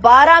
12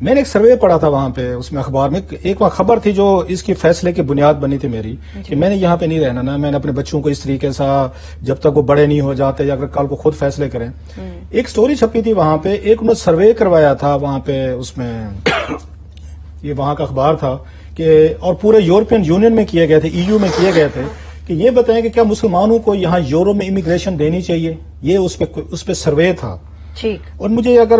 میں نے ایک سروے پڑھا تھا وہاں پہ، اس میں اخبار میں ایک وہاں خبر تھی جو اس کی فیصلے کی بنیاد بنی تھی میری، کہ میں نے یہاں پہ نہیں رہنا نا، میں نے اپنے بچوں کو اس طریقے سے جب تک وہ بڑے نہیں ہو جاتے یا اگر کل کو خود فیصلے کریں. ایک سٹوری چھپی تھی وہاں پہ، ایک انہوں نے سروے کروایا تھا وہاں پہ، اس میں یہ وہاں کا اخبار تھا کہ اور پورے یورپین یونین میں کیے گئے تھے، EU میں کیے گئے تھے، کہ یہ بتائیں کہ کیا مسلمانوں کو یہاں یورپ میں امیگریشن دینی چاہیے. یہ اس پہ سروے تھا. ٹھیک. اور مجھے اگر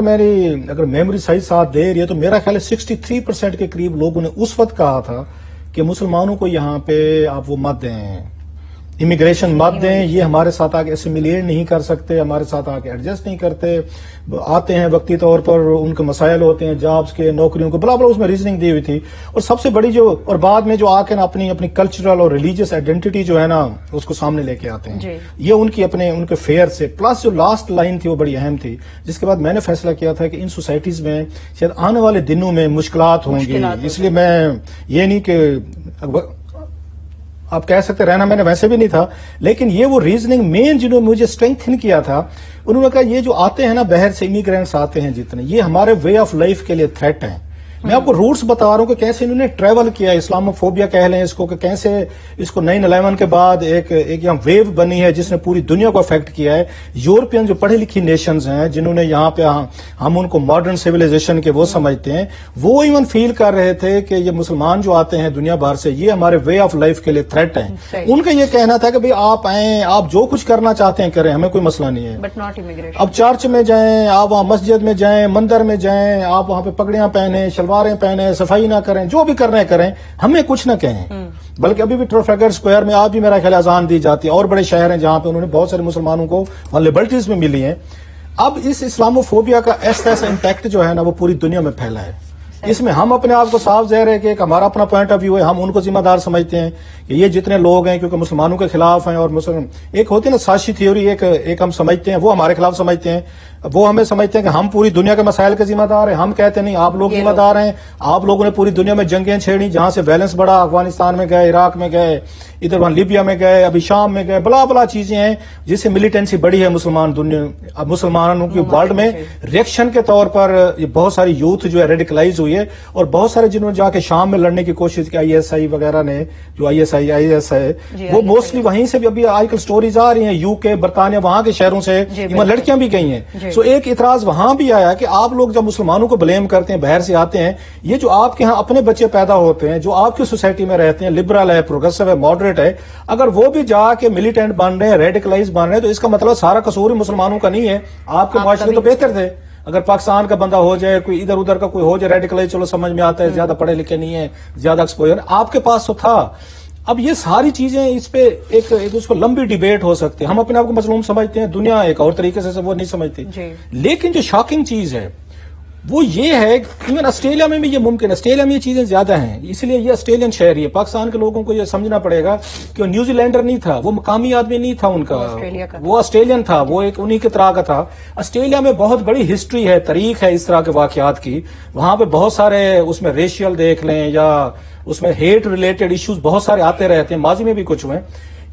میموری صحیح ساتھ دے رہی ہے تو میرا خیال ہے 63% کے قریب لوگوں نے اس وقت کہا تھا کہ مسلمانوں کو یہاں پہ آپ وہ مت دیں، امیگریشن مت دیں، یہ ہمارے ساتھ آ کے اسیمیلیٹ نہیں کر سکتے، ہمارے ساتھ آ کے ایڈجسٹ نہیں کرتے، آتے ہیں وقتی طور پر ان کے مسائل ہوتے ہیں جابز کے، نوکریوں کے، بلا بلا اس میں ریزننگ دی ہوئی تھی. اور سب سے بڑی اور بعد میں جو آ کے نا اپنی کلچرل اور ریلیجیس آئیڈینٹی جو ہے نا اس کو سامنے لے کے آتے ہیں. یہ ان کے فیئر سے پلس جو لاسٹ لائن تھی وہ بڑی اہم تھی، جس کے بعد میں نے فیصلہ کیا تھا کہ ان سوسائٹیز میں شاید آنے والے دنوں میں مشکلات ہوں گی. اس لیے میں یہ نہیں کہ آپ کہہ سکتے رہنا میں نے ویسے بھی نہیں تھا، لیکن یہ وہ ریزننگ مین جنہوں نے مجھے اسٹرینتھن کیا تھا، انہوں نے کہا یہ جو آتے ہیں نا باہر سے امیگرینٹس آتے ہیں جتنے، یہ ہمارے وے آف لائف کے لیے تھریٹ ہیں. میں آپ کو روٹس بتا رہا ہوں کہ کیسے انہوں نے ٹریول کیا، اسلاموفوبیا کہہ لیں اس کو، کہ کیسے اس کو 9/11 کے بعد ایک یہاں ویو بنی ہے جس نے پوری دنیا کو افیکٹ کیا ہے. یورپین جو پڑھی لکھی نیشنز ہیں جنہوں نے یہاں پہ ہم ان کو ماڈرن سویلائزیشن کے وہ سمجھتے ہیں، وہ ایون فیل کر رہے تھے کہ یہ مسلمان جو آتے ہیں دنیا بھر سے یہ ہمارے وے آف لائف کے لیے تھریٹ ہیں. ان کا یہ کہنا تھا کہ بھئی آپ آئیں، آپ جو کچھ کرنا چاہتے ہیں کریں، ہمیں کوئی مسئلہ نہیں ہے، بٹ ناٹ امیگریشن. اب چرچ میں جائیں، آپ وہاں مسجد میں جائیں، مندر میں جائیں، آپ وہاں پہ پگڑیاں پہنیں، شلواریں پہنیں، صفائی نہ کریں، جو بھی کرنا ہے کریں، ہمیں کچھ نہ کہیں. بلکہ ابھی بھی ٹرافلگر اسکوائر میں آپ بھی میرا خیال اذان دی جاتی ہے، اور بڑے شہر ہیں جہاں پہ انہوں نے بہت سارے مسلمانوں کو وہاں لبرٹیز میں ملی ہیں. اب اس اسلاموفوبیا کا ایسا امپیکٹ جو ہے نا وہ پوری دنیا میں پھیلا ہے. اس میں ہم اپنے آپ کو صاف ظاہر ہے کہ ایک ہمارا اپنا پوائنٹ آف ویو ہے، ہم ان کو ذمہ دار سمجھتے ہیں کہ یہ جتنے لوگ ہیں کیونکہ مسلمانوں کے خلاف ہیں، اور ایک ہوتی ہے نا سازشی تھیوری، ایک ہم سمجھتے ہیں، وہ ہمارے خلاف سمجھتے ہیں، وہ ہمیں سمجھتے ہیں کہ ہم پوری دنیا کے مسائل کے ذمہ دار ہیں. ہم کہتے ہیں نہیں، آپ لوگ ذمہ دار ہیں، آپ لوگوں نے پوری دنیا میں جنگیں چھیڑی، جہاں سے ویلنس بڑھا، افغانستان میں گئے، عراق میں گئے، ادھر وہاں لیبیا میں گئے، ابھی شام میں گئے، بلا بلا چیزیں ہیں جس سے ملیٹنسی بڑی ہے مسلمانوں کی ورلڈ میں. ریئیکشن کے طور پر بہت ساری یوتھ جو ہے ریڈیکلائز ہوئی ہے، اور بہت سارے جنہوں نے جا کے شام میں لڑنے کی کوشش کی، ISI وغیرہ نے، جو IS ہے وہ موسٹلی وہیں سے بھی ابھی آج کل سٹوریز آ رہی ہیں، UK، برطانیہ، وہاں کے شہروں سے لڑکیاں بھی گئی ہیں. سو ایک اعتراض وہاں بھی آیا کہ آپ لوگ جب مسلمانوں کو بلیم کرتے ہیں، باہر سے آتے ہیں، یہ جو آپ کے ہاں اپنے بچے پیدا ہوتے ہیں جو آپ کی سوسائٹی میں رہتے ہیں، لبرل ہے، پروگریسو ہے، ماڈریٹ ہے، اگر وہ بھی جا کے ملیٹنٹ بن رہے ہیں، ریڈیکلائز بن رہے ہیں، تو اس کا مطلب سارا قصور مسلمانوں کا نہیں ہے. آپ کے معاشرے تو بہتر تھے. اگر پاکستان کا بندہ ہو جائے، کوئی ادھر ادھر کا کوئی ہو جائے ریڈیکلائز، چلو سمجھ میں آتا ہے، زیادہ پڑھے لکھے نہیں ہے، زیادہ ایکسپوجر آپ کے پاس تو تھا. اب یہ ساری چیزیں اس پہ ایک اس کو لمبی ڈیبیٹ ہو سکتی ہے. ہم اپنے آپ کو مظلوم سمجھتے ہیں، دنیا ایک اور طریقے سے وہ نہیں سمجھتی. لیکن جو شاکنگ چیز ہے وہ یہ ہے، ایون آسٹریلیا میں بھی یہ ممکن ہے، آسٹریلیا میں یہ چیزیں زیادہ ہیں، اس لیے یہ آسٹریلین شہری ہے. پاکستان کے لوگوں کو یہ سمجھنا پڑے گا کہ وہ نیوزی لینڈر نہیں تھا، وہ مقامی آدمی نہیں تھا، ان کا وہ آسٹریلین تھا، وہ ایک انہی کی طرح کا تھا. آسٹریلیا میں بہت بڑی ہسٹری ہے، تاریخ ہے اس طرح کے واقعات کی. وہاں پہ بہت سارے اس میں ریشیل دیکھ لیں یا اس میں ہیٹ ریلیٹڈ ایشوز بہت سارے آتے رہتے ہیں، ماضی میں بھی کچھ ہوئے.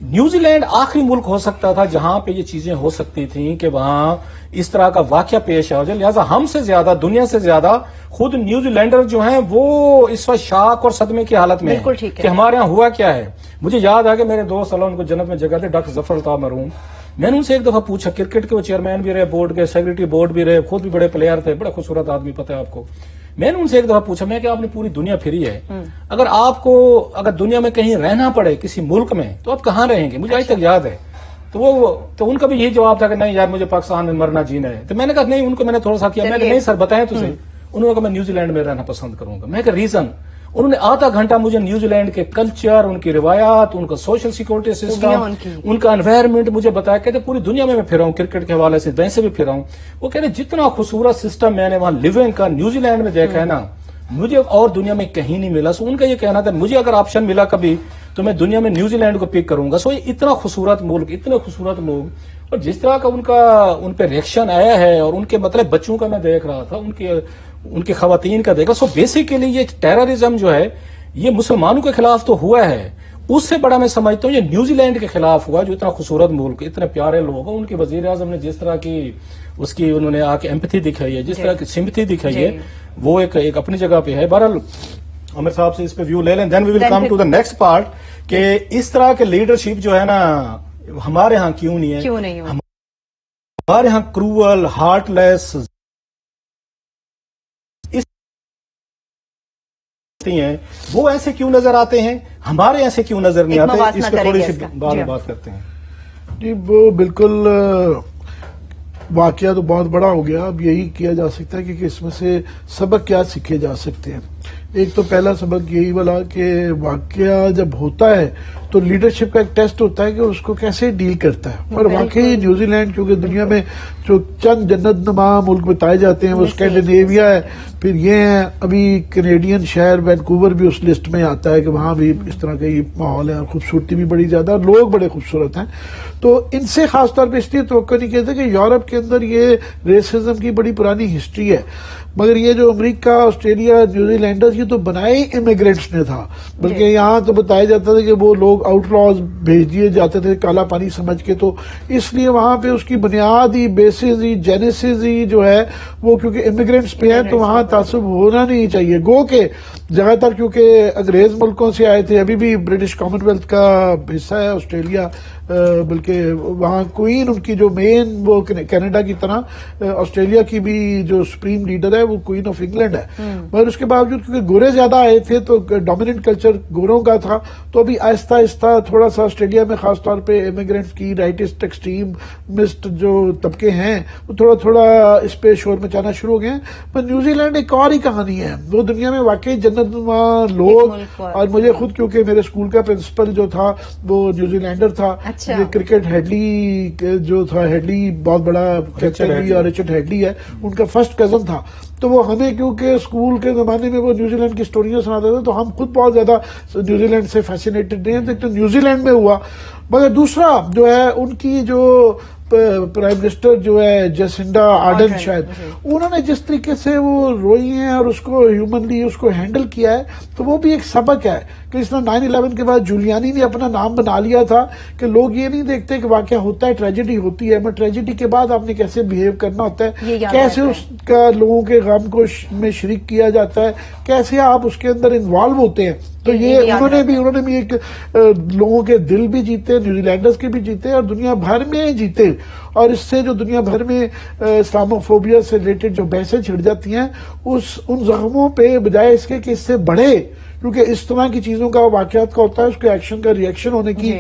نیوزی لینڈ آخری ملک ہو سکتا تھا جہاں پہ یہ چیزیں ہو سکتی تھیں کہ وہاں اس طرح کا واقعہ پیش آ جائے. لہٰذا ہم سے زیادہ، دنیا سے زیادہ خود نیوزی لینڈر جو ہیں وہ اس وقت شاک اور صدمے کی حالت میں ہیں کہ ہمارے ہاں ہوا کیا ہے. مجھے یاد آ کہ میرے دوست اللہ ان کو جنت میں جگہ دے، ڈاکٹر ظفر الطاف مرحوم، میں نے ان سے ایک دفعہ پوچھا، کرکٹ کے وہ چیئرمین بھی رہے، بورڈ کے سیکرٹری بورڈ بھی رہے، خود بھی بڑے پلیئر تھے، بڑا خوبصورت آدمی، پتہ ہے آپ کو. میں نے ان سے ایک دفعہ پوچھا، میں کہ آپ نے پوری دنیا پھری ہے، اگر آپ کو اگر دنیا میں کہیں رہنا پڑے کسی ملک میں تو آپ کہاں رہیں گے؟ مجھے آج تک یاد ہے. تو ان کا بھی یہی جواب تھا کہ نہیں یار مجھے پاکستان میں مرنا جینا ہے. تو میں نے کہا نہیں، ان کو میں نے تھوڑا سا کیا، میں کہ نہیں سر بتائیں تجھے. انہوں نے کہا میں نیوزی لینڈ میں رہنا پسند کروں گا. میں کہ ریزن؟ انہوں نے آدھا گھنٹہ مجھے نیوزی لینڈ کے کلچر، ان کی روایات، ان کا سوشل سیکورٹی سسٹم، ان کا انوائرمنٹ مجھے بتایا. کہتے پوری دنیا میں پھرا ہوں، کرکٹ کے حوالے سے ویسے بھی پھرا ہوں. وہ کہتے جتنا خوبصورت سسٹم میں نے وہاں لیونگ کا نیوزی لینڈ میں دیکھا ہے نا، مجھے اور دنیا میں کہیں نہیں ملا. سو ان کا یہ کہنا تھا مجھے اگر آپشن ملا کبھی تو میں دنیا میں نیوزی لینڈ کو پک کروں گا. سو یہ اتنا خوبصورت ملک، اتنے خوبصورت لوگ، اور جس طرح کا ان پہ ریئیکشن آیا ہے، اور ان کے مطلب بچوں کا میں دیکھ رہا تھا، ان کی خواتین کا دیکھا. سو بیسیکلی یہ ٹیررزم جو ہے یہ مسلمانوں کے خلاف تو ہوا ہے، اس سے بڑا میں سمجھتا ہوں یہ نیوزی لینڈ کے خلاف ہوا، جو اتنا خوبصورت ملک، اتنے پیارے لوگ ہیں. ان کے وزیر اعظم نے جس طرح کی اس کی انہوں نے آ کے ایمپتھی دکھائی ہے، جس طرح کی سمپتھی دکھائی ہے، وہ ایک اپنی جگہ پہ ہے. بہرحال عامر صاحب سے اس پہ ویو لے لیں, then we will come to the next part کہ اس طرح کے لیڈرشپ جو ہے نا ہمارے ہاں کیوں نہیں ہے, ہمارے ہاں کروئل, ہارٹ لیس ہیں, وہ ایسے کیوں نظر آتے ہیں, ہمارے ایسے کیوں نظر نہیں آتے, اس پہ تھوڑی سی بات کرتے ہیں. جی وہ بالکل واقعہ تو بہت بڑا ہو گیا. اب یہی کیا جا سکتا ہے کہ اس میں سے سبق کیا سیکھے جا سکتے ہیں. ایک تو پہلا سبق یہی والا کہ واقعہ جب ہوتا ہے تو لیڈرشپ کا ایک ٹیسٹ ہوتا ہے کہ اس کو کیسے ڈیل کرتا ہے. اور واقعی نیوزی لینڈ کیونکہ دنیا میں جو چند جنت نما ملک بتائے جاتے ہیں وہ اسکینڈینیویا ہے, پھر یہ ہیں ابھی کینیڈین شہر وینکوور بھی اس لسٹ میں آتا ہے کہ وہاں بھی اس طرح کا یہ ماحول ہے, خوبصورتی بھی بڑی زیادہ, لوگ بڑے خوبصورت ہیں. تو ان سے خاص طور پہ اس لیے توقع نہیں کہتے کہ یورپ کے اندر یہ ریسزم کی بڑی پرانی ہسٹری ہے, مگر یہ جو امریکہ, آسٹریلیا, نیوزی لینڈرز یہ تو بنائے امیگرینٹس نے تھا, بلکہ یہاں تو بتایا جاتا تھا کہ وہ لوگ آؤٹ لاز بھیج دیے جاتے تھے کالا پانی سمجھ کے. تو اس لیے وہاں پہ اس کی بنیادی بیسز ہی جینیسز ہی جو ہے وہ کیونکہ امیگرینٹس پہ ہے تو وہاں تعصب ہونا نہیں چاہیے. گو کہ زیادہ تر کیونکہ انگریز ملکوں سے آئے تھے, ابھی بھی برٹش کامن ویلتھ کا حصہ ہے آسٹریلیا, بلکہ وہاں کوئین ان کی جو مین وہ کینیڈا کی طرح آسٹریلیا کی بھی جو سپریم لیڈر ہے وہ کوئین آف انگلینڈ ہے. مگر اس کے باوجود کیونکہ گورے زیادہ آئے تھے تو ڈومیننٹ کلچر گوروں کا تھا, تو ابھی آہستہ آہستہ تھوڑا سا آسٹریلیا میں خاص طور پہ امیگرینٹس کی رائٹسٹ ایکسٹریمسٹ جو طبقے ہیں وہ تھوڑا تھوڑا اس پہ شور مچانا شروع ہو گئے ہیں. پر نیوزی لینڈ ایک اور ہی کہانی ہے, وہ دنیا میں واقعی جنت نما لوگ, اور مجھے خود کیونکہ میرے اسکول کا پرنسپل جو تھا وہ نیوزی لینڈر تھا, کرکٹ ہیڈلی جو تھا, ہیڈلی بہت بڑا کیپٹن بھی اور رچرڈ ہیڈلی ہے, ان کا فرسٹ کزن تھا. تو وہ ہمیں کیونکہ اسکول کے زمانے میں وہ نیوزی لینڈ کی اسٹوریاں سناتے تھے تو ہم خود بہت زیادہ نیوزی لینڈ سے فیسینیٹڈ رہے ہیں. تو نیوزی لینڈ میں ہوا, مگر دوسرا جو ہے ان کی جو پرائم منسٹر جو ہے جیسنڈا آرڈن شاید, انہوں نے جس طریقے سے وہ روئی ہیں اور اس کو ہیومنلی اس کو ہینڈل کیا ہے تو وہ بھی ایک سبق ہے کہ اس طرح 9/11 کے بعد جولیانی نے اپنا نام بنا لیا تھا کہ لوگ یہ نہیں دیکھتے کہ واقعہ ہوتا ہے, ٹریجڈی ہوتی ہے, مگر ٹریجڈی کے بعد آپ نے کیسے بہیو کرنا ہوتا ہے, کیسے اس کا لوگوں کے غم کو میں شریک کیا جاتا ہے, کیسے آپ اس کے اندر انوالو ہوتے ہیں. تو یہ انہوں نے بھی ایک لوگوں کے دل بھی جیتے, نیوزی لینڈرز کے بھی جیتے اور دنیا بھر میں جیتے. اور اس سے جو دنیا بھر میں اسلاموفوبیا سے ریلیٹڈ جو بحثیں چھڑ جاتی ہیں ان زخموں پہ بجائے اس کے کہ اس سے بڑھے, کیونکہ اس طرح کی چیزوں کا واقعات کا ہوتا ہے اس کے ایکشن کا ریئیکشن ہونے کی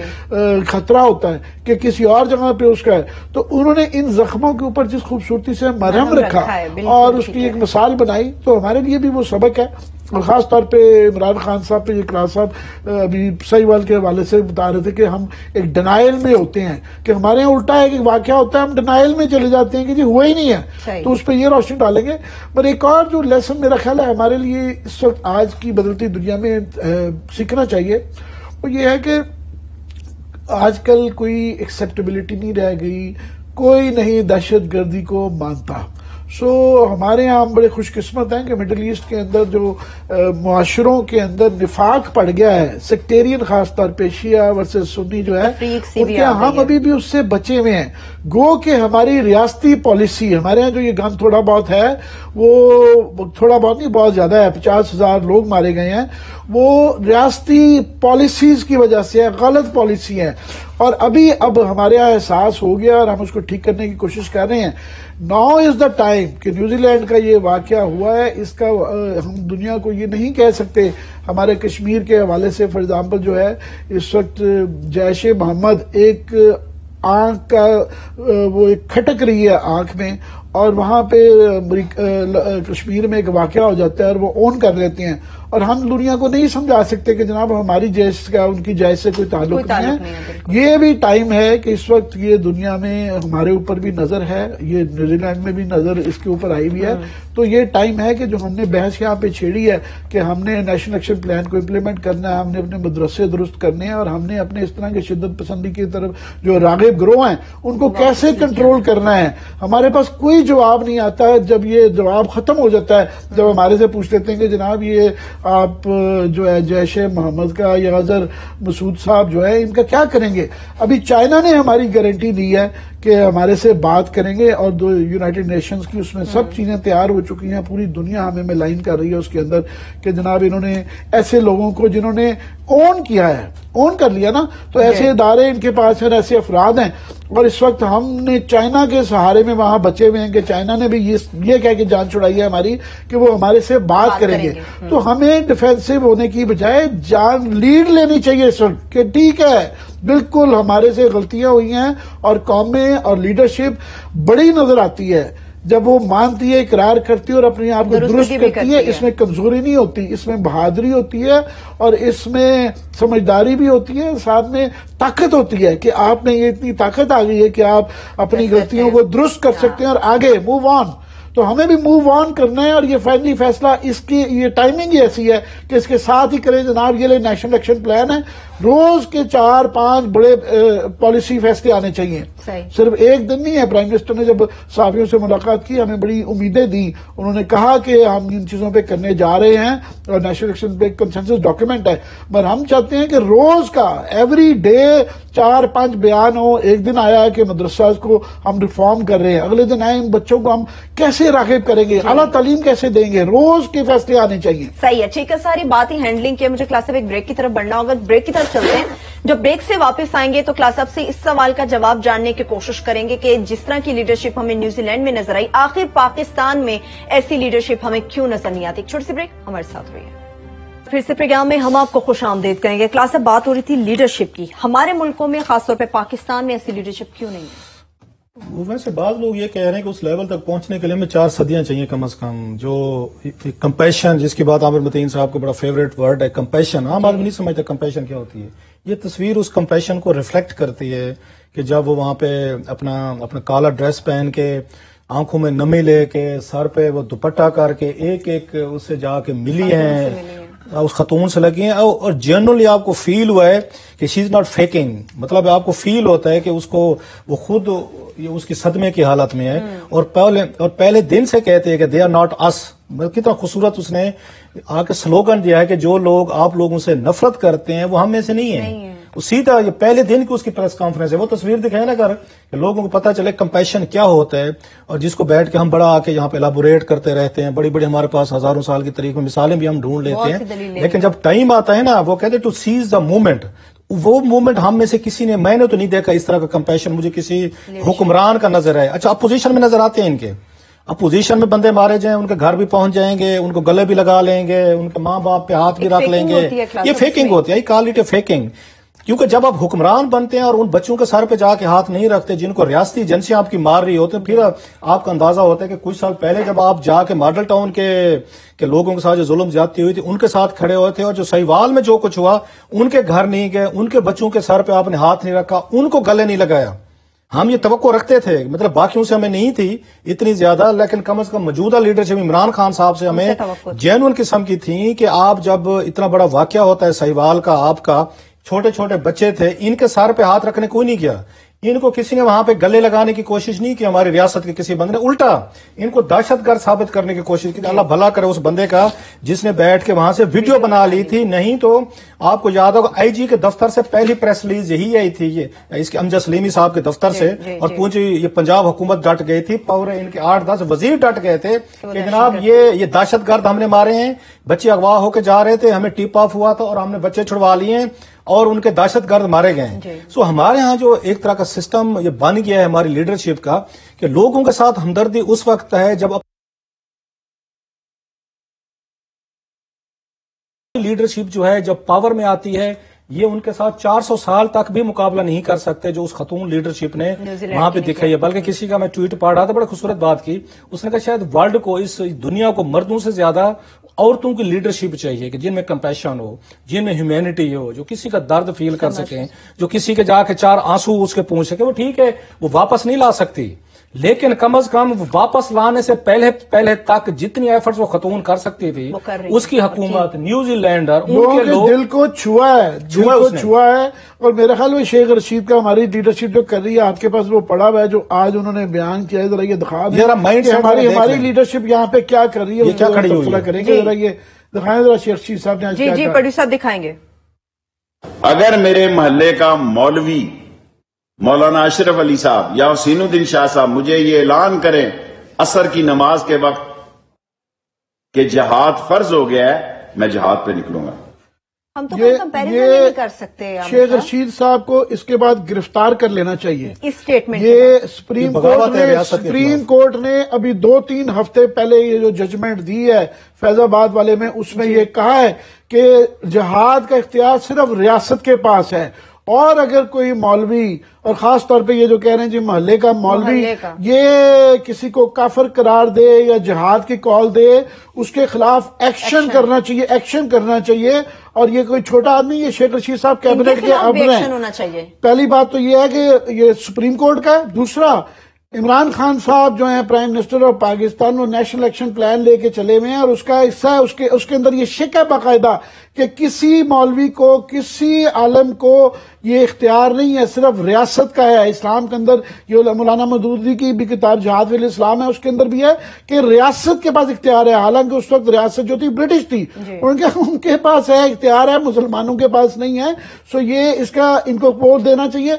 خطرہ ہوتا ہے کہ کسی اور جگہ پہ اس کا ہے. تو انہوں نے ان زخموں کے اوپر جس خوبصورتی سے مرہم رکھا اور اس کی ایک مثال بنائی, تو ہمارے لیے بھی وہ سبق ہے. اور خاص طور پہ عمران خان صاحب پہ یہ کلاس صاحب ابھی سہیوال کے حوالے سے بتا رہے تھے کہ ہم ایک ڈینائل میں ہوتے ہیں, کہ ہمارے یہاں الٹا ہے کہ واقعہ ہوتا ہے ہم ڈینائل میں چلے جاتے ہیں کہ جی ہوا ہی نہیں ہے, تو اس پہ یہ روشنی ڈالیں گے. پر ایک اور جو لیسن میرا خیال ہے ہمارے لیے اس وقت آج کی بدلتی دنیا میں سیکھنا چاہیے, وہ یہ ہے کہ آج کل کوئی ایکسیپٹیبلٹی نہیں رہ گئی, کوئی نہیں دہشت گردی کو مانتا. ہمارے یہاں ہم بڑے خوش قسمت ہیں کہ مڈل ایسٹ کے اندر جو معاشروں کے اندر نفاق پڑ گیا ہے, سیکٹیرین خاص طور پہ شیعہ ورسز سنی جو ہے, ان کے ہم ابھی بھی اس سے بچے ہوئے ہیں. گو کہ ہماری ریاستی پالیسی, ہمارے یہاں جو یہ گن تھوڑا بہت ہے وہ تھوڑا بہت نہیں بہت زیادہ ہے, 50,000 لوگ مارے گئے ہیں, وہ ریاستی پالیسیز کی وجہ سے ہے, غلط پالیسی ہے. اور اب ہمارے یہاں احساس ہو گیا اور ہم اس کو ٹھیک کرنے کی کوشش کر رہے ہیں. ناؤ از دا ٹائم کہ نیوزی لینڈ کا یہ واقعہ ہوا ہے, اس کا ہم دنیا کو یہ نہیں کہہ سکتے. ہمارے کشمیر کے حوالے سے فار ایگزامپل جو ہے اس وقت جیش محمد ایک آنکھ کا وہ ایک کھٹک رہی ہے آنکھ میں, اور وہاں پہ کشمیر میں ایک واقعہ ہو جاتا ہے اور وہ اون کر لیتے ہیں, اور ہم دنیا کو نہیں سمجھا سکتے کہ جناب ہماری جیش کا ان کی جیش سے کوئی تعلق نہیں ہے. یہ بھی ٹائم ہے کہ اس وقت یہ دنیا میں ہمارے اوپر بھی نظر ہے, یہ نیوزی لینڈ میں بھی نظر اس کے اوپر آئی ہوئی ہے. تو یہ ٹائم ہے کہ جو ہم نے بحث یہاں پہ چھیڑی ہے کہ ہم نے نیشنل ایکشن پلان کو امپلیمنٹ کرنا ہے, ہم نے اپنے مدرسے درست کرنے ہیں, اور ہم نے اپنے اس طرح کے شدت پسندی کی طرف جو راغب گروہ ہیں ان کو کیسے کنٹرول کرنا ہے. ہمارے پاس کوئی جواب نہیں آتا ہے. جب یہ جواب ختم ہو جاتا ہے, جب ہمارے سے پوچھ لیتے ہیں کہ جناب یہ آپ جو ہے جیش محمد کا یا اظہر مسعود صاحب جو ہے ان کا کیا کریں گے. ابھی چائنا نے ہماری گارنٹی دی ہے کہ ہمارے سے بات کریں گے، اور دو یونائٹڈ نیشنز کی اس میں سب چیزیں تیار ہو چکی ہیں، پوری دنیا ہمیں میں لائن کر رہی ہے اس کے اندر کہ جناب انہوں نے ایسے لوگوں کو جنہوں نے اون کیا ہے، اون کر لیا نا، تو ایسے ادارے ان کے پاس ہیں، ایسے افراد ہیں. اور اس وقت ہم نے چائنا کے سہارے میں وہاں بچے ہوئے ہیں کہ چائنا نے بھی یہ کہہ کے جان چھڑائی ہے ہماری کہ وہ ہمارے سے بات کریں گے. تو ہمیں ڈیفینسو ہونے کی بجائے جان لیڈ لینی چاہیے اس وقت کہ ٹھیک ہے بالکل ہمارے سے غلطیاں ہوئی ہیں، اور قومیں اور لیڈرشپ بڑی نظر آتی ہے جب وہ مانتی ہے، اقرار کرتی ہے اور اپنے آپ کو درست کرتی ہے. اس میں کمزوری نہیں ہوتی، اس میں بہادری ہوتی ہے، اور اس میں سمجھداری بھی ہوتی ہے، ساتھ میں طاقت ہوتی ہے کہ آپ میں یہ اتنی طاقت آ گئی ہے کہ آپ اپنی غلطیوں کو درست کر سکتے ہیں اور آگے موو آن. تو ہمیں بھی موو آن کرنا ہے، اور یہ فائنلی فیصلہ اس کی یہ ٹائمنگ ایسی ہے کہ اس کے ساتھ ہی کریں جناب. یہ نیشنل ایکشن پلان ہے، روز کے 4-5 بڑے پالیسی فیصلے آنے چاہیے، صرف ایک دن نہیں ہے. پرائم منسٹر نے جب صحافیوں سے ملاقات کی ہمیں بڑی امیدیں دی، انہوں نے کہا کہ ہم ان چیزوں پہ کرنے جا رہے ہیں اور نیشنل ایکشن پہ کنسنسس ڈاکیومنٹ ہے، پر ہم چاہتے ہیں کہ روز کا ایوری ڈے 4-5 بیان ہو. ایک دن آیا کہ مدرسہ کو ہم ریفارم کر رہے ہیں، اگلے دن آئے ان بچوں کو ہم کیسے راغب کریں گے، اعلیٰ تعلیم کیسے دیں گے، روز کے فیصلے آنے چاہیے. صحیح ہے، ٹھیک ہے، ساری بات ہی ہینڈلنگ کی. مجھے کلاس ایک بریک کی طرف بڑھنا ہوگا، بریک کی طرف چلتے ہیں. جب بریک سے واپس آئیں گے تو کلاس آپ سے اس سوال کا جواب جاننے کی کوشش کریں گے کہ جس طرح کی لیڈرشپ ہمیں نیوزی لینڈ میں نظر آئی، آخر پاکستان میں ایسی لیڈرشپ ہمیں کیوں نظر نہیں آتی. چھوٹی سی بریک، ہمارے ساتھ رہیے. پھر سے پروگرام میں ہم آپ کو خوش آمدید کریں گے. کلاس اب بات ہو رہی تھی لیڈرشپ کی. ہمارے ملکوں میں خاص طور پہ پاکستان میں ایسی لیڈرشپ کیوں نہیں ہے؟ ویسے بعض لوگ یہ کہہ رہے ہیں کہ اس لیول تک پہنچنے کے لیے ہمیں 4 صدیاں چاہیے کم از کم. جو کمپیشن، جس کی بات عامر متین صاحب کو بڑا فیوریٹ ورڈ ہے، کمپیشن. عام آدمی نہیں سمجھتا کمپیشن کیا ہوتی ہے. یہ تصویر اس کمپیشن کو ریفلیکٹ کرتی ہے کہ جب وہ وہاں پہ اپنا کالا ڈریس پہن کے، آنکھوں میں نمی لے کے، سر پہ وہ دوپٹہ کر کے ایک اس سے جا کے ملی ہیں، اس خاتون سے لگی ہیں، اور جنرلی آپ کو فیل ہوا ہے کہ شی از ناٹ فیکنگ. مطلب آپ کو فیل ہوتا ہے کہ اس کو وہ خود اس کی صدمے کی حالت میں ہے، اور پہلے دن سے کہتے ہیں کہ دے آر ناٹ اس. کتنا خوبصورت اس نے آ کے سلوگن دیا ہے کہ جو لوگ آپ لوگوں سے نفرت کرتے ہیں وہ ہم میں سے نہیں ہیں. وہ سیدھا یہ پہلے دن کی اس کی پریس کانفرنس ہے، وہ تصویر دکھائے نا کہ لوگوں کو پتا چلے کمپیشن کیا ہوتا ہے، اور جس کو بیٹھ کے ہم بڑا آ کے یہاں پہ ایلابوریٹ کرتے رہتے ہیں. بڑی بڑی ہمارے پاس ہزاروں سال کی تاریخ میں مثالیں بھی ہم ڈھونڈ لیتے ہیں، لیکن جب ٹائم آتا ہے نا، وہ کہتے ہیں ٹو سیز دا مومنٹ. وہ مومنٹ ہم میں سے کسی نے، میں نے تو نہیں دیکھا اس طرح کا کمپیشن مجھے کسی حکمران کا نظر ہے. اچھا اپوزیشن میں نظر آتے ہیں ان کے، اپوزیشن میں بندے مارے جائیں، ان کے گھر بھی پہنچ جائیں گے، ان کو گلے بھی لگا لیں گے، ان کے ماں باپ پہ ہاتھ بھی رکھ لیں گے. یہ فیکنگ ہوتی ہے، کال اٹ اے فیکنگ. کیونکہ جب آپ حکمران بنتے ہیں اور ان بچوں کے سر پہ جا کے ہاتھ نہیں رکھتے جن کو ریاستی ایجنسیاں آپ کی مار رہی ہوتے ہیں، پھر آپ کا اندازہ ہوتا ہے کہ کچھ سال پہلے جب آپ جا کے ماڈل ٹاؤن کے لوگوں کے ساتھ جو ظلم زیادتی ہوئی تھی ان کے ساتھ کھڑے ہوئے تھے، اور جو سہیوال میں جو کچھ ہوا ان کے گھر نہیں گئے، ان کے بچوں کے سر پہ آپ نے ہاتھ نہیں رکھا، ان کو گلے نہیں لگایا. ہم یہ توقع رکھتے تھے، مطلب باقیوں سے ہمیں نہیں تھی اتنی زیادہ، لیکن کم از کم موجودہ لیڈرشپ عمران خان صاحب سے ہمیں جینوئن قسم کی تھی کہ آپ جب اتنا بڑا واقعہ ہوتا ہے سہیوال کا، آپ کا چھوٹے چھوٹے بچے تھے، ان کے سر پہ ہاتھ رکھنے کوئی نہیں کیا. ان کو کسی نے وہاں پہ گلے لگانے کی کوشش نہیں کی ہماری ریاست کے کسی بندے نے، الٹا ان کو دہشت گرد ثابت کرنے کی کوشش کی. اللہ بھلا کرے اس بندے کا جس نے بیٹھ کے وہاں سے ویڈیو بنا لی تھی. نہیں تو آپ کو یاد ہوگا آئی جی کے دفتر سے پہلی پریس ریلیز یہی آئی تھی، یہ اس کے امجد سلیمی صاحب کے دفتر سے، اور پوچھی یہ پنجاب حکومت ڈٹ گئی تھی، پورے ان کے 8-10 وزیر ڈٹ گئے تھے کہ جناب یہ دہشت گرد ہم نے مارے ہیں، بچے اغوا ہو کے جا رہے تھے، ہمیں ٹپ آف ہوا تھا اور ہم نے بچے چھڑوا لیے ہیں اور ان کے دہشت گرد مارے گئے ہیں. سو ہمارے ہاں جو ایک طرح کا سسٹم یہ بن گیا ہے ہماری لیڈرشپ کا کہ لوگوں کے ساتھ ہمدردی اس وقت ہے جب لیڈرشپ جو ہے جب پاور میں آتی ہے، یہ ان کے ساتھ 400 سال تک بھی مقابلہ نہیں کر سکتے جو اس خاتون لیڈرشپ نے وہاں پہ دکھائی ہے. بلکہ کسی کا میں ٹویٹ پڑھ رہا تھا، بڑا خوبصورت بات کی اس نے کہا شاید ورلڈ کو، اس دنیا کو مردوں سے زیادہ عورتوں کی لیڈرشپ چاہیے کہ جن میں کمپیشن ہو، جن میں ہیومینٹی ہو، جو کسی کا درد فیل کر سکیں، جو کسی کے جا کے 4 آنسو اس کے پہنچ سکے. وہ ٹھیک ہے وہ واپس نہیں لا سکتی، لیکن کم از کم واپس لانے سے پہلے تک جتنی ایفرٹس وہ خاتون کر سکتی تھی اس کی حکومت نیوزی لینڈر ان کے لوگ دل کو چھوا ہے. اور میرا خیال میں شیخ رشید کا ہماری لیڈرشپ جو کر رہی ہے، آپ کے پاس وہ پڑا ہوا ہے جو آج انہوں نے بیان کیا ہے، ذرا یہ دکھا دیں ہماری لیڈرشپ یہاں پہ کیا کر رہی ہے، کیا کھڑی ہوئی ہے کریں گے. ذرا یہ دکھائیں، ذرا شیخ رشید صاحب نے جی پروڈیوسر صاحب دکھائیں گے. اگر میرے محلے کا مولوی مولانا اشرف علی صاحب یا حسین الدین شاہ صاحب مجھے یہ اعلان کریں عصر کی نماز کے وقت کہ جہاد فرض ہو گیا ہے، میں جہاد پہ نکلوں گا۔ ہم تو کوئی کمپیریزن نہیں کر سکتے۔ شیخ رشید صاحب کو اس کے بعد گرفتار کر لینا چاہیے اس سٹیٹمنٹ۔ یہ سپریم کورٹ نے ابھی 2-3 ہفتے پہلے یہ جو ججمنٹ دی ہے فیض آباد والے میں، اس میں یہ کہا ہے کہ جہاد کا اختیار صرف ریاست کے پاس ہے، اور اگر کوئی مولوی، اور خاص طور پہ یہ جو کہہ رہے ہیں جی محلے کا مولوی یہ کسی کو کافر قرار دے یا جہاد کی کال دے، اس کے خلاف ایکشن کرنا چاہیے، ایکشن کرنا چاہیے۔ اور یہ کوئی چھوٹا آدمی، یہ شیخ رشید صاحب کیبنٹ کے اب ہیں۔ پہلی بات تو یہ ہے کہ یہ سپریم کورٹ کا ہے۔ دوسرا، عمران خان صاحب جو ہیں پرائم منسٹر آف پاکستان، وہ نیشنل ایکشن پلان لے کے چلے ہوئے ہیں، اور اس کا حصہ ہے، اس کے اندر یہ شک ہے باقاعدہ کہ کسی مولوی کو، کسی عالم کو یہ اختیار نہیں ہے، صرف ریاست کا ہے۔ اسلام کے اندر یہ مولانا مودودی کی بھی کتاب جہاد فی الاسلام ہے، اس کے اندر بھی ہے کہ ریاست کے پاس اختیار ہے، حالانکہ اس وقت ریاست جو تھی برٹش تھی، ان کے پاس ہے اختیار ہے، مسلمانوں کے پاس نہیں ہے۔ سو یہ اس کا ان کو ووٹ دینا چاہیے۔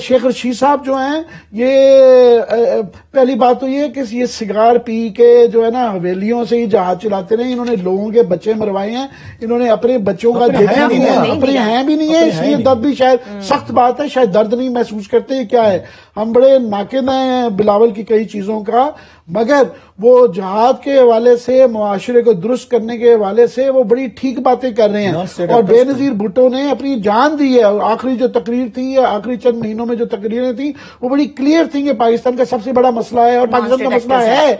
شیخ رشید صاحب جو ہیں، یہ پہلی بات تو یہ کہ یہ سگار پی کے جو ہے نا حویلیوں سے ہی جہاز چلاتے رہے، انہوں نے لوگوں کے بچے مروائے ہیں، انہوں نے اپنے بچوں کا دیکھا نہیں ہے، اپنے ہیں بھی نہیں ہے، اس لیے درد بھی شاید سخت بات ہے، شاید درد نہیں محسوس کرتے۔ یہ کیا ہے، ہم بڑے ناقد ہیں بلاول کی کئی چیزوں کا، مگر وہ جہاد کے حوالے سے، معاشرے کو درست کرنے کے حوالے سے وہ بڑی ٹھیک باتیں کر رہے ہیں۔ اور بے نظیر بھٹو نے اپنی جان دی ہے، اور آخری جو تقریر تھی، آخری چند مہینوں میں جو تقریریں تھیں وہ بڑی کلیئر تھیں کہ پاکستان کا سب سے بڑا مسئلہ ہے، اور پاکستان کا مسئلہ ہے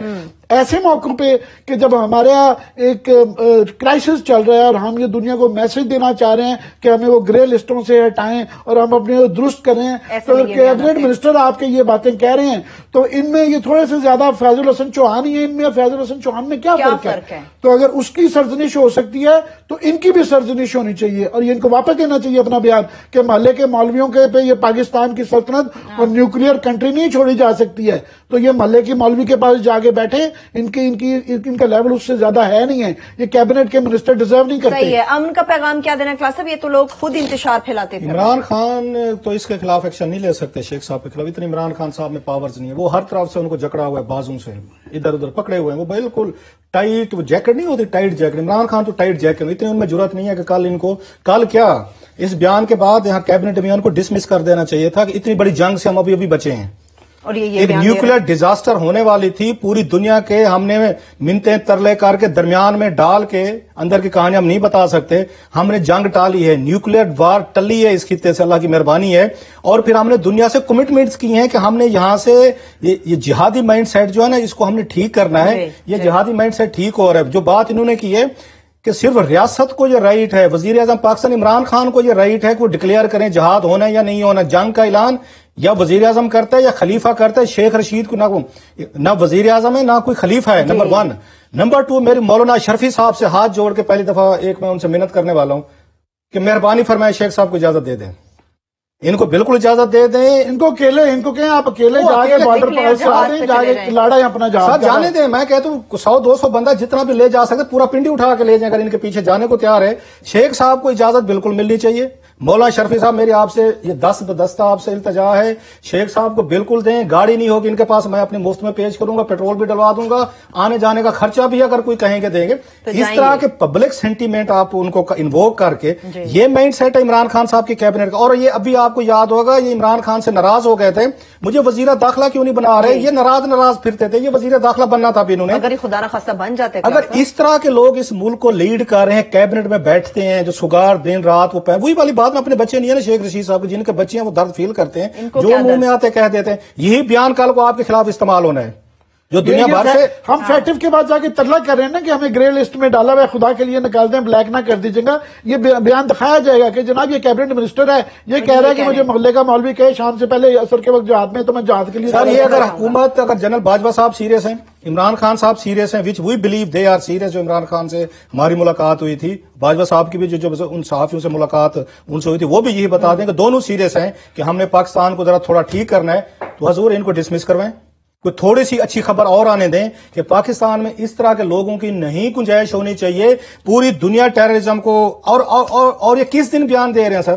ایسے موقع پہ کہ جب ہمارے یہاں ایک کرائسس چل رہا ہے، اور ہم یہ دنیا کو میسج دینا چاہ رہے ہیں کہ ہمیں وہ گرے لسٹوں سے ہٹائیں اور ہم اپنے درست کریں۔ تو کیبنٹ منسٹر آپ کے یہ باتیں کہہ رہے ہیں، تو ان میں یہ تھوڑے سے زیادہ فیض الحسن چوہان ہی ہیں، ان میں فیض الحسن چوہان میں کیا فرق ہے؟ تو اگر اس کی سرزنش ہو سکتی ہے تو ان کی بھی سرزنش ہونی چاہیے، اور یہ ان کو واپس دینا چاہیے اپنا بیان کہ محلے کے مولویوں کے پہ یہ پاکستان کی سلطنت اور نیوکلیئر کنٹری نہیں چھوڑی جا سکتی ہے۔ تو یہ محلے کی مولوی کے پاس جا کے بیٹھے، ان کا لیول اس سے زیادہ ہے نہیں ہے، یہ کیبنٹ کے منسٹر ڈیزرو نہیں کرتے۔ صحیح ہے۔ امن کا پیغام کیا دینا کلاس صاحب؟ یہ تو لوگ خود انتشار پھیلاتے تھے۔ عمران خان تو اس کے خلاف ایکشن نہیں لے سکتے، شیخ صاحب کے خلاف اتنی عمران خان صاحب میں پاورز نہیں ہے، وہ ہر طرف سے ان کو جکڑا ہوا ہے، بازوں سے ادھر ادھر پکڑے ہوئے ہیں، وہ بالکل ٹائٹ، وہ جیکٹ نہیں ہوتی ٹائٹ جیکٹ، عمران خان تو ٹائٹ جیکٹ، اتنی ان میں جرات نہیں ہے کہ کل کیا اس بیان کے بعد یہاں کیبنٹ میں ان کو ڈسمس کر دینا چاہیے تھا کہ اتنی بڑی جنگ سے ہم ابھی بچے ہیں، اور یہ ایک نیوکلیئر ڈیزاسٹر ہونے والی تھی پوری دنیا کے، ہم نے منتیں ترلے کر کے درمیان میں ڈال کے اندر کی کہانی ہم نہیں بتا سکتے، ہم نے جنگ ٹالی ہے، نیوکلیئر وار ٹلی ہے اس خطے سے، اللہ کی مہربانی ہے، اور پھر ہم نے دنیا سے کمٹمنٹس کی ہیں کہ ہم نے یہاں سے یہ جہادی مائنڈ سیٹ جو ہے نا اس کو ہم نے ٹھیک کرنا ہے، یہ جہادی مائنڈ سیٹ ٹھیک ہو رہا ہے۔ جو بات انہوں نے کی ہے کہ صرف ریاست کو یہ رائٹ ہے، وزیر اعظم پاکستان عمران خان کو یہ رائٹ ہے کہ وہ ڈکلیئر کریں جہاد ہونا ہے یا نہیں ہونا، جنگ کا اعلان یا وزیر اعظم کرتا ہے یا خلیفہ کرتا ہے۔ شیخ رشید کو نہ وزیر اعظم ہے نہ کوئی خلیفہ ہے، نمبر 1۔ نمبر 2، میرے مولانا شرفی صاحب سے ہاتھ جوڑ کے پہلی دفعہ میں ان سے منت کرنے والا ہوں کہ مہربانی فرمائے شیخ صاحب کو اجازت دے دیں، ان کو بالکل اجازت دے دیں، ان کو کہیں آپ اکیلے جا کے بارڈر پر جا کے لڑائیں اپنا جہاد، جانے دیں۔ میں کہتا ہوں 100-200 بندہ جتنا بھی لے جا سکتے پورا پنڈی اٹھا کے لے جائیں اگر ان کے پیچھے جانے کو تیار ہے۔ شیخ صاحب کو اجازت بالکل ملنی چاہیے۔ مولانا شرفی صاحب میری آپ سے یہ دستہ آپ سے التجا ہے، شیخ صاحب کو بالکل دیں، گاڑی نہیں ہوگی ان کے پاس، میں اپنے مفت میں پیش کروں گا، پیٹرول بھی ڈلوا دوں گا، آنے جانے کا خرچہ بھی اگر کوئی کہیں گے دیں گے۔ اس طرح کے پبلک سینٹیمنٹ آپ ان کو انووک کر کے، یہ مائنڈ سیٹ ہے عمران خان صاحب کی کیبنٹ کا۔ اور یہ ابھی آپ کو یاد ہوگا یہ عمران خان سے ناراض ہو گئے تھے، مجھے وزیر داخلہ کیوں نہیں بنا رہے، یہ ناراض پھرتے تھے، یہ وزیر داخلہ بننا تھا ابھی انہوں نے، اگر خدا نخواستہ بن جاتے۔ اگر اس طرح کے لوگ اس ملک کو لیڈ کر رہے ہیں، کیبنٹ میں بیٹھتے ہیں، جو سگار دن رات وہ وہی والی بات میں اپنے بچے نہیں ہے نا شیخ رشید صاحب، جن کے بچے ہیں وہ درد فیل کرتے ہیں، جو منہ میں آتے کہہ دیتے ہیں، یہی بیان کل کو آپ کے خلاف استعمال ہونا ہے، جو دنیا بھر سے ہم فیٹو کے بعد جا کے ترلا کر رہے ہیں نا کہ ہمیں گرے لسٹ میں ڈالا ہوا ہے، خدا کے لیے نکال دیں، بلیک نہ کر دیجیے گا۔ یہ بیان دکھایا جائے گا کہ جناب یہ کیبنٹ منسٹر ہے، یہ کہہ رہا ہے کہ مجھے محلے کا مولوی کہے شام سے پہلے عصر کے وقت جہاد میں تو میں جہاد کے لیے۔ سر یہ اگر حکومت، اگر جنرل باجوہ صاحب سیریس ہیں، عمران خان صاحب سیریس ہیں، which we believe they are serious, جو عمران خان سے ہماری ملاقات ہوئی تھی، باجوہ صاحب کی بھی جو ان صحافیوں سے ملاقات ان سے ہوئی تھی، وہ بھی یہی بتا دیں کہ دونوں سیریس ہیں کہ ہم نے پاکستان کو ذرا تھوڑا ٹھیک کرنا ہے، تو حضور ان کو ڈسمس کروائیں، کوئی تھوڑی سی اچھی خبر اور آنے دیں کہ پاکستان میں اس طرح کے لوگوں کی نہیں گنجائش ہونی چاہیے، پوری دنیا ٹیررزم کو اور یہ کس دن بیان دے رہے ہیں سر،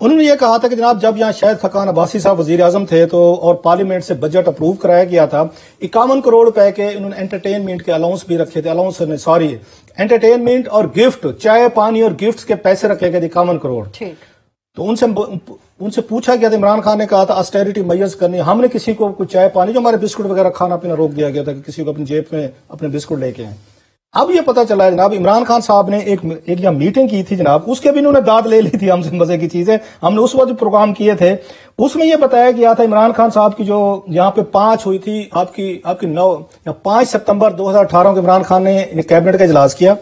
انہوں نے یہ کہا تھا کہ جناب جب یہاں شاہد خاقان عباسی صاحب وزیر اعظم تھے تو اور پارلیمنٹ سے بجٹ اپروو کرایا گیا تھا 51 کروڑ روپے کے انہوں نے انٹرٹینمنٹ کے الاؤنس بھی رکھے تھے، انٹرٹینمنٹ اور گفٹ، چائے پانی اور گفٹ کے پیسے رکھے گئے تھے 51 کروڑ. تو ان سے پوچھا گیا تھا، عمران خان نے کہا تھا آسٹیریٹی میئرز کرنی، ہم نے کسی کو کوئی چائے پانی جو ہمارے بسکٹ وغیرہ کھانا پینا روک دیا گیا تھا کہ کسی کو اپنی جیب میں اپنے بسکٹ لے کے آئیں. اب یہ پتا چلا ہے جناب عمران خان صاحب نے ایک یہاں میٹنگ کی تھی جناب، اس کے بھی انہوں نے داد لے لی تھی ہم سے، مزے کی چیزیں ہم نے اس وقت پروگرام کیے تھے، اس میں یہ بتایا گیا تھا عمران خان صاحب کی جو یہاں پہ 5 ہوئی تھی آپ کی 5 ستمبر 2018 کو عمران خان نے کیبنٹ کا اجلاس کیا،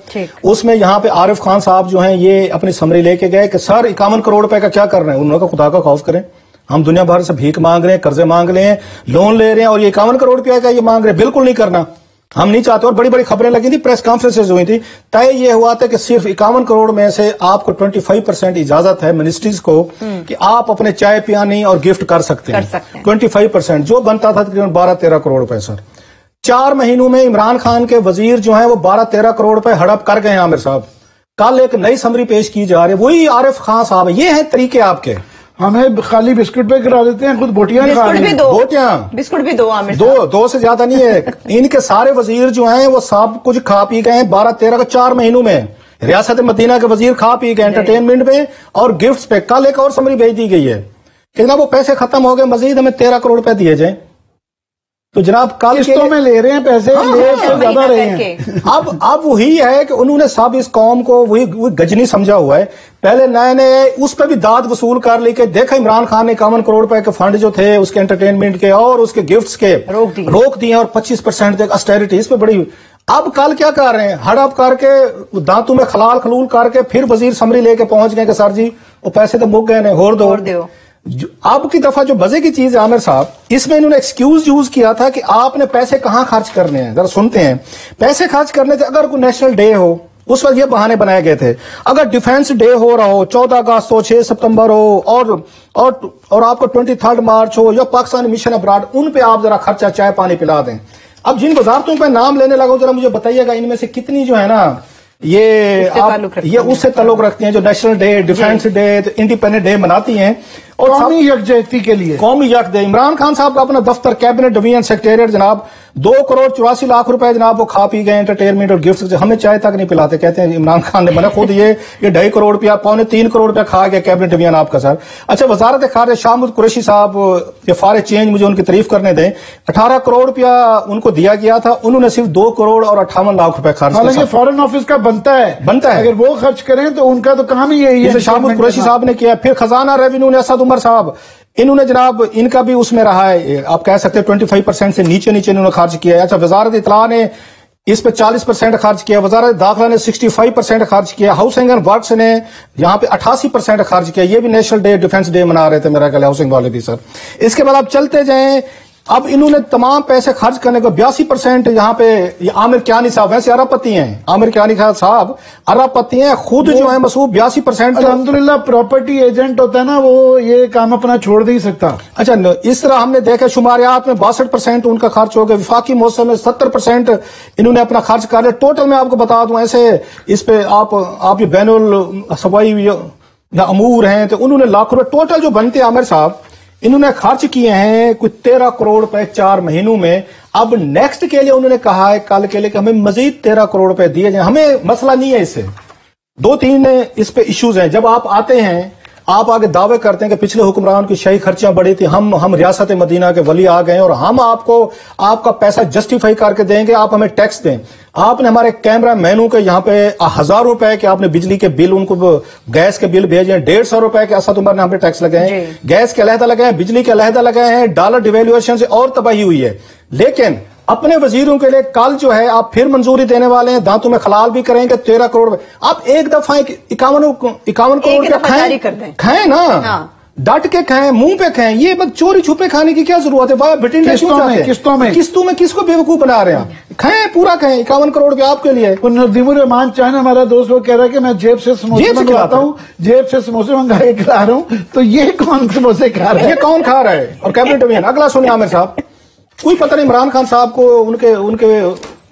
اس میں یہاں پہ عارف خان صاحب جو ہیں یہ اپنی سمری لے کے گئے کہ سر 51 کروڑ روپے کا کیا کر رہے ہیں. انہوں نے کہا خدا کا خوف کریں، ہم دنیا بھر سے بھیک مانگ رہے ہیں، قرضے مانگ رہے ہیں، لون لے رہے ہیں اور یہ 51 کروڑ روپے کا یہ مانگ رہے ہیں، بالکل نہیں کرنا، ہم نہیں چاہتے. اور بڑی بڑی خبریں لگی تھی، پریس کانفرنسز ہوئی تھی، طے یہ ہوا تھا کہ صرف 51 کروڑ میں سے آپ کو 25% اجازت ہے منسٹریز کو کہ آپ اپنے چائے پیانی اور گفٹ کر سکتے ہیں 25%، جو بنتا تھا تقریباً 12-13 کروڑ روپے. سر 4 مہینوں میں عمران خان کے وزیر جو ہیں وہ 12-13 کروڑ روپے ہڑپ کر گئے ہیں. عامر صاحب کل ایک نئی سمری پیش کی جا رہی ہے، وہی عارف خان صاحب، یہ ہیں طریقے آپ کے. ہمیں خالی بسکٹ پہ کرا دیتے ہیں، خود بوٹیاں کھا رہے ہیں. بسکٹ بھی دو سے زیادہ نہیں ہے. ان کے سارے وزیر جو ہیں وہ سب کچھ کھا پی گئے ہیں 12-13 4 مہینوں میں. ریاست مدینہ کے وزیر کھا پی گئے انٹرٹینمنٹ پہ اور گفٹس پہ. کل ایک اور سمری بھیج دی گئی ہے کہ جناب وہ پیسے ختم ہو گئے، مزید ہمیں 13 کروڑ روپے دیے جائیں. تو جناب کل قسطوں میں لے رہے ہیں پیسے، زیادہ رہے ہیں. اب وہی ہے کہ انہوں نے سب اس قوم کو وہی گجنی سمجھا ہوا ہے. پہلے نئے اس پہ بھی داد وصول کر لی کہ دیکھا عمران خان نے 51 کروڑ روپے کے فنڈ جو تھے اس کے انٹرٹینمنٹ کے اور اس کے گفٹس کے روک دیے اور 25% آسٹیریٹی اس پہ بڑی. اب کل کیا کر رہے ہیں، ہڑپ کر کے دانتوں میں خلال خلول کر کے پھر وزیر سمری لے کے پہنچ گئے کہ سر جی وہ پیسے تو مک گئے ہور دو. اب کی دفعہ جو مزے کی چیز ہے عامر صاحب، اس میں انہوں نے ایکسکیوز یوز کیا تھا کہ آپ نے پیسے کہاں خرچ کرنے ہیں. ذرا سنتے ہیں. پیسے خرچ کرنے تھے اگر کوئی نیشنل ڈے ہو، اس وقت یہ بہانے بنائے گئے تھے. اگر ڈیفنس ڈے ہو رہا ہو، 14 اگست ہو، 6 ستمبر ہو اور آپ کو 23 مارچ ہو یا پاکستانی مشن ابراڈ، ان پہ آپ ذرا خرچہ چائے پانی پلا دیں. اب جن وزارتوں پہ نام لینے لگا ذرا مجھے بتائیے گا ان میں سے کتنی جو ہے نا یہ اس سے تعلق رکھتی ہیں جو national day, defence day, independent day مناتی ہیں اور قومی یکجہتی کے لیے قومی یکجہتی. عمران خان صاحب کا اپنا دفتر کیبنٹ ڈویژن سیکریٹریٹ جناب 2 کروڑ 84 لاکھ روپے جناب وہ کھا پی گئے انٹرٹینمنٹ اور گفٹ، ہمیں چائے تک نہیں پلاتے. کہتے ہیں عمران خان نے بنا خود یہ 2.5 کروڑ روپیہ 3.25 کروڑ روپیہ کھا گیا کیبنٹ ڈویژن آپ کا. سر اچھا وزارت خارجہ شاہ محمود قریشی صاحب یہ فار چینج، مجھے ان کی تعریف کرنے دیں، 18 کروڑ روپیہ ان کو دیا گیا تھا، انہوں نے صرف 2 کروڑ اور 58 لاکھ روپے خرچ کیا. حالانکہ فارن آفس کا بنتا ہے اگر وہ خرچ کریں تو ان کا تو کام ہی یہی ہے. شاہ محمود قریشی صاحب نے کیا. پھر خزانہ ریونیو نے اسد عمر صاحب، انہوں نے جناب ان کا بھی اس میں رہا ہے، آپ کہہ سکتے ہیں 25% سے نیچے انہوں نے خرچ کیا ہے. اچھا وزارت اطلاع نے اس پہ 40% خرچ کیا، وزارت داخلہ نے 65% خرچ کیا، ہاؤسنگ اینڈ ورکس نے یہاں پہ 88% خرچ کیا. یہ بھی نیشنل ڈے ڈیفنس ڈے منا رہے تھے میرا خیال ہاؤسنگ والے بھی. سر اس کے بعد آپ چلتے جائیں، اب انہوں نے تمام پیسے خرچ کرنے کو 82% یہاں پہ عامر کیانی صاحب ویسے ارب پتی ہیں، عامر کیانی صاحب ارب پتی ہیں خود جو ہے مسعود 82%. الحمدللہ پراپرٹی ایجنٹ ہوتا ہے نا وہ یہ کام اپنا چھوڑ نہیں سکتا. اچھا اس طرح ہم نے دیکھا شماریات میں 62% ان کا خرچ ہو گیا، وفاقی موسم میں 70% انہوں نے اپنا خرچ کر لیا. ٹوٹل میں آپ کو بتا دوں ایسے اس پہ آپ یہ بین الصوبائی امور ہیں تو انہوں نے لاکھ روپے ٹوٹل جو بنتے عامر صاحب انہوں نے خرچ کیے ہیں کوئی 13 کروڑ روپے 4 مہینوں میں. اب نیکسٹ کے لیے انہوں نے کہا ہے کل کے لیے کہ ہمیں مزید 13 کروڑ روپے دیے جائیں. ہمیں مسئلہ نہیں ہے اس سے، 2-3 اس پہ ایشوز ہیں. جب آپ آتے ہیں آپ آگے دعوے کرتے ہیں کہ پچھلے حکمران کی شاہی خرچیاں بڑی تھی، ہم ریاست مدینہ کے ولی آ گئے اور ہم آپ کا پیسہ جسٹیفائی کر کے دیں گے، آپ ہمیں ٹیکس دیں. آپ نے ہمارے کیمرہ مینوں کے یہاں پہ 1000 روپے کے آپ نے بجلی کے بل ان کو گیس کے بل بھیجے ہیں، 150 روپے کے اسد عمر نے ہم پہ ٹیکس لگائے ہیں، گیس کے علیحدہ لگائے ہیں، بجلی کے علیحدہ لگائے ہیں. ڈالر ڈیویلویشن سے اور تباہی ہوئی ہے. لیکن اپنے وزیروں کے لیے کل جو ہے آپ پھر منظوری دینے والے ہیں، دانتوں میں خلال بھی کریں گے 13 کروڑ. آپ ایک دفعہ 51 کروڑ کھائیں نا، ڈٹ کے کھائیں، منہ پہ کھائیں. یہ بس چوری چھپے کھانے کی کیا ضرورت ہے؟ قسطوں میں کس کو بیوقوف بنا رہے ہیں؟ کھائیں، پورا کھائیں. 51 کروڑ روپے آپ کے لیے. ندیم الرحمان چاہے ہمارا دوست وہ کہہ رہا ہے کہ میں جیب سے سموسے منگواتا ہوں، جیب سے سموسے منگا کے کھلا رہا ہوں، تو یہ کون سموسے کھا رہا ہے؟ یہ کون کھا رہا ہے؟ اور کیبنٹ میں اگلا سنیں عامر صاحب، کوئی پتہ نہیں عمران خان صاحب کو ان کے